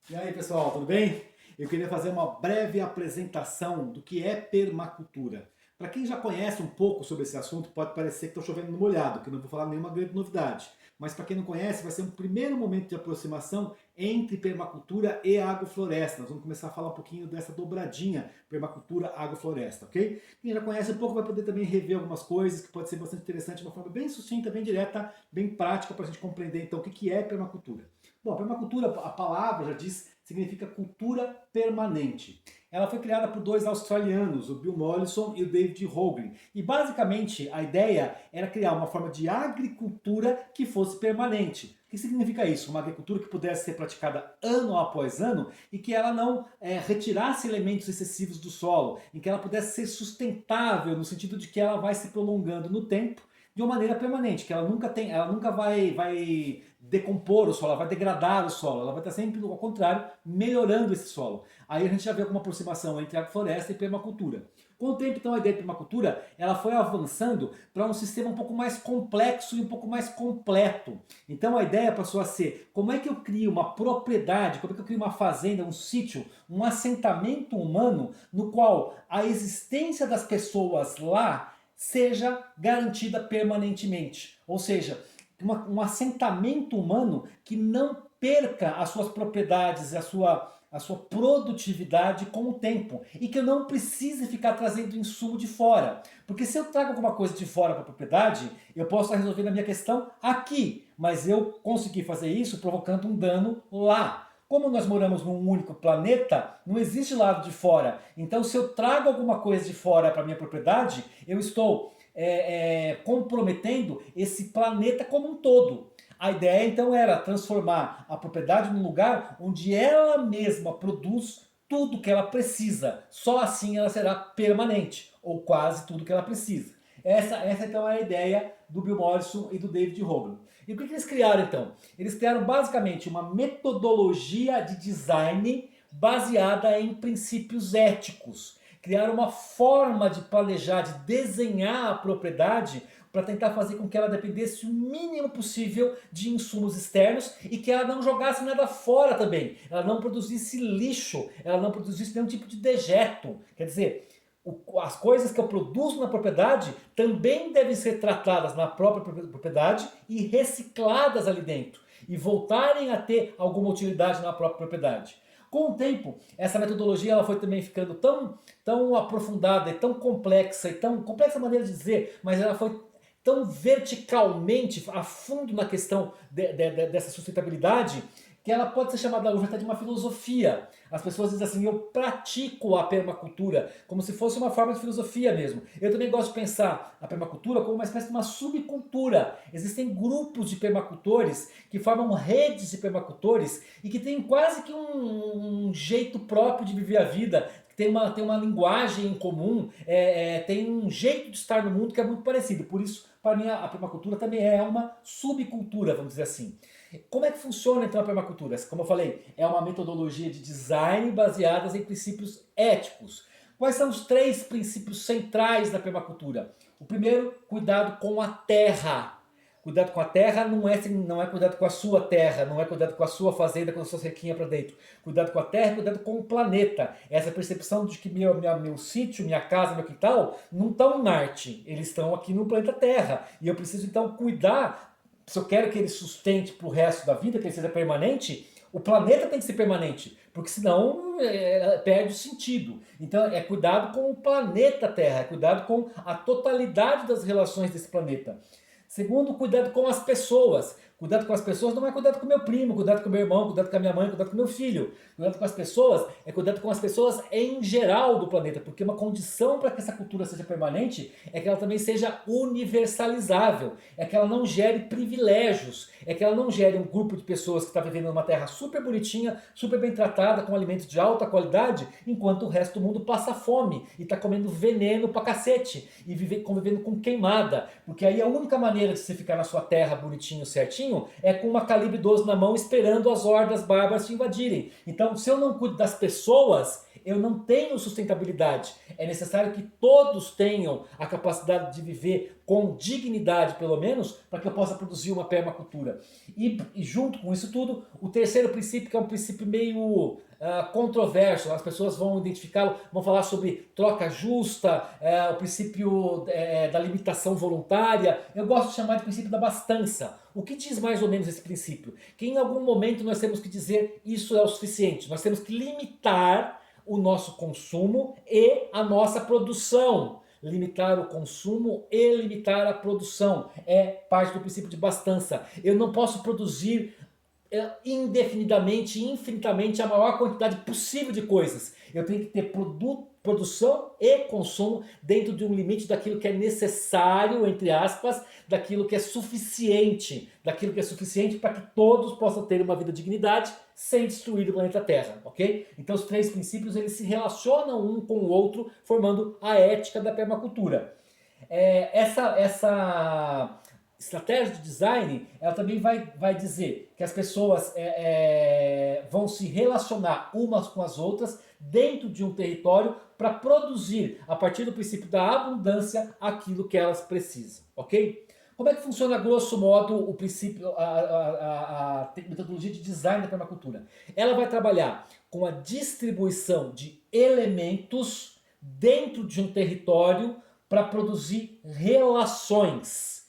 E aí, pessoal, tudo bem? Eu queria fazer uma breve apresentação do que é permacultura. Para quem já conhece um pouco sobre esse assunto, pode parecer que estou chovendo no molhado, que eu não vou falar nenhuma grande novidade. Mas para quem não conhece, vai ser um primeiro momento de aproximação entre permacultura e agrofloresta. Nós vamos começar a falar um pouquinho dessa dobradinha permacultura-agrofloresta, ok? Quem já conhece um pouco vai poder também rever algumas coisas que pode ser bastante interessante, de uma forma bem sucinta, bem direta, bem prática, para a gente compreender então o que é permacultura. Bom, a permacultura, a palavra já diz, significa cultura permanente. Ela foi criada por dois australianos, o Bill Mollison e o David Hoagland. E basicamente a ideia era criar uma forma de agricultura que fosse permanente. O que significa isso? Uma agricultura que pudesse ser praticada ano após ano e que ela não retirasse elementos excessivos do solo, em que ela pudesse ser sustentável no sentido de que ela vai se prolongando no tempo de uma maneira permanente, que ela nunca vai decompor o solo, ela vai degradar o solo, ela vai estar sempre, ao contrário, melhorando esse solo. Aí a gente já vê alguma aproximação entre agrofloresta e permacultura. Com o tempo, então, a ideia de permacultura ela foi avançando para um sistema um pouco mais complexo e um pouco mais completo. Então a ideia passou a ser, como é que eu crio uma propriedade, como é que eu crio uma fazenda, um sítio, um assentamento humano no qual a existência das pessoas lá seja garantida permanentemente. Ou seja, um assentamento humano que não perca as suas propriedades, a sua produtividade com o tempo. E que eu não precise ficar trazendo insumo de fora. Porque se eu trago alguma coisa de fora para a propriedade, eu posso estar resolvendo a minha questão aqui. Mas eu consegui fazer isso provocando um dano lá. Como nós moramos num único planeta, não existe lado de fora. Então, se eu trago alguma coisa de fora para minha propriedade, eu estou comprometendo esse planeta como um todo. A ideia então era transformar a propriedade num lugar onde ela mesma produz tudo que ela precisa. Só assim ela será permanente, ou quase tudo que ela precisa. Essa então é a ideia do Bill Mollison e do David Hoagland. E o que eles criaram então? Eles criaram basicamente uma metodologia de design baseada em princípios éticos. Criaram uma forma de planejar, de desenhar a propriedade para tentar fazer com que ela dependesse o mínimo possível de insumos externos e que ela não jogasse nada fora também. Ela não produzisse lixo, ela não produzisse nenhum tipo de dejeto. Quer dizer, as coisas que eu produzo na propriedade também devem ser tratadas na própria propriedade e recicladas ali dentro. E voltarem a ter alguma utilidade na própria propriedade. Com o tempo, essa metodologia ela foi também ficando tão aprofundada e tão complexa, e tão complexa maneira de dizer, mas ela foi tão verticalmente a fundo na questão dessa sustentabilidade, que ela pode ser chamada hoje até de uma filosofia. As pessoas dizem assim, eu pratico a permacultura, como se fosse uma forma de filosofia mesmo. Eu também gosto de pensar a permacultura como uma espécie de uma subcultura. Existem grupos de permacultores que formam redes de permacultores e que têm quase que um jeito próprio de viver a vida, tem uma linguagem em comum, tem um jeito de estar no mundo que é muito parecido. Por isso, para mim, a permacultura também é uma subcultura, vamos dizer assim. Como é que funciona então a permacultura? Como eu falei, é uma metodologia de design baseada em princípios éticos. Quais são os três princípios centrais da permacultura? O primeiro, cuidado com a terra. Cuidado com a terra não é cuidado com a sua terra, não é cuidado com a sua fazenda, com a sua cerquinha para dentro. Cuidado com a terra, cuidado com o planeta. Essa percepção de que meu sítio, minha casa, meu quintal, não estão em Marte. Eles estão aqui no planeta Terra. E eu preciso então cuidar, se eu quero que ele sustente para o resto da vida, que ele seja permanente, o planeta tem que ser permanente, porque senão perde o sentido. Então é cuidado com o planeta Terra, é cuidado com a totalidade das relações desse planeta. Segundo, cuidado com as pessoas. Cuidado com as pessoas não é cuidado com meu primo, cuidado com meu irmão, cuidado com a minha mãe, cuidado com meu filho. Cuidado com as pessoas é cuidado com as pessoas em geral do planeta, porque uma condição para que essa cultura seja permanente é que ela também seja universalizável, é que ela não gere privilégios, é que ela não gere um grupo de pessoas que está vivendo numa terra super bonitinha, super bem tratada, com alimentos de alta qualidade, enquanto o resto do mundo passa fome e está comendo veneno pra cacete e convivendo com queimada, porque aí a única maneira de você ficar na sua terra bonitinho, certinho, sozinho, é com uma calibre 12 na mão esperando as hordas bárbaras te invadirem. Então, se eu não cuido das pessoas, eu não tenho sustentabilidade. É necessário que todos tenham a capacidade de viver com dignidade, pelo menos, para que eu possa produzir uma permacultura. E junto com isso tudo, o terceiro princípio, que é um princípio meio controverso, as pessoas vão identificá-lo, vão falar sobre troca justa, o princípio da limitação voluntária. Eu gosto de chamar de princípio da abastança. O que diz mais ou menos esse princípio? Que em algum momento nós temos que dizer isso é o suficiente, nós temos que limitar o nosso consumo e a nossa produção. Limitar o consumo e limitar a produção é parte do princípio de abastança. Eu não posso produzir indefinidamente, infinitamente, a maior quantidade possível de coisas. Eu tenho que ter produção e consumo dentro de um limite daquilo que é necessário, entre aspas, daquilo que é suficiente para que todos possam ter uma vida de dignidade sem destruir o planeta Terra, ok? Então os três princípios eles se relacionam um com o outro, formando a ética da permacultura. Essa estratégia de design, ela também vai dizer que as pessoas vão se relacionar umas com as outras dentro de um território para produzir, a partir do princípio da abundância, aquilo que elas precisam, ok? Como é que funciona, grosso modo, o princípio, a metodologia de design da permacultura? Ela vai trabalhar com a distribuição de elementos dentro de um território para produzir relações.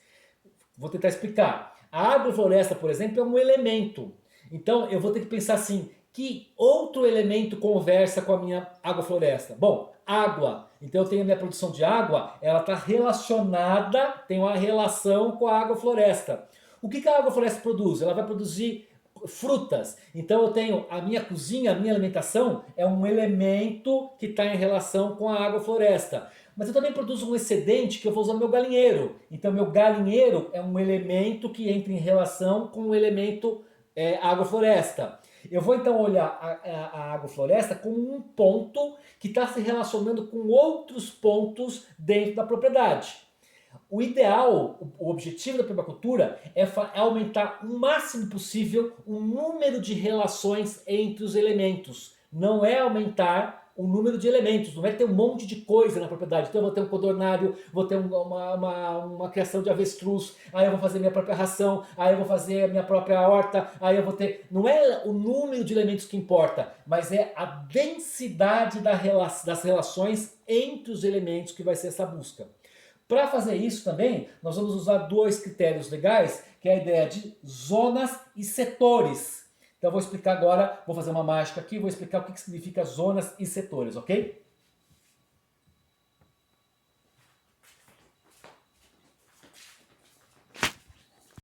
Vou tentar explicar. A agrofloresta, por exemplo, é um elemento. Então eu vou ter que pensar assim, que outro elemento conversa com a minha agrofloresta? Bom, água. Então eu tenho a minha produção de água, ela está relacionada, tem uma relação com a agrofloresta. O que a agrofloresta produz? Ela vai produzir frutas. Então eu tenho a minha cozinha, a minha alimentação é um elemento que está em relação com a agrofloresta. Mas eu também produzo um excedente que eu vou usar no meu galinheiro. Então meu galinheiro é um elemento que entra em relação com o elemento agrofloresta. Eu vou então olhar a agrofloresta como um ponto que está se relacionando com outros pontos dentro da propriedade. O ideal, o objetivo da permacultura é aumentar o máximo possível o número de relações entre os elementos. Não é aumentar o número de elementos, não é ter um monte de coisa na propriedade. Então eu vou ter um codornário, vou ter uma criação de avestruz, aí eu vou fazer minha própria ração, aí eu vou fazer a minha própria horta, aí eu vou ter... Não é o número de elementos que importa, mas é a densidade das relações entre os elementos que vai ser essa busca. Para fazer isso também, nós vamos usar dois critérios legais, que é a ideia de zonas e setores. Então eu vou explicar agora, vou fazer uma mágica aqui, vou explicar o que significa zonas e setores, ok?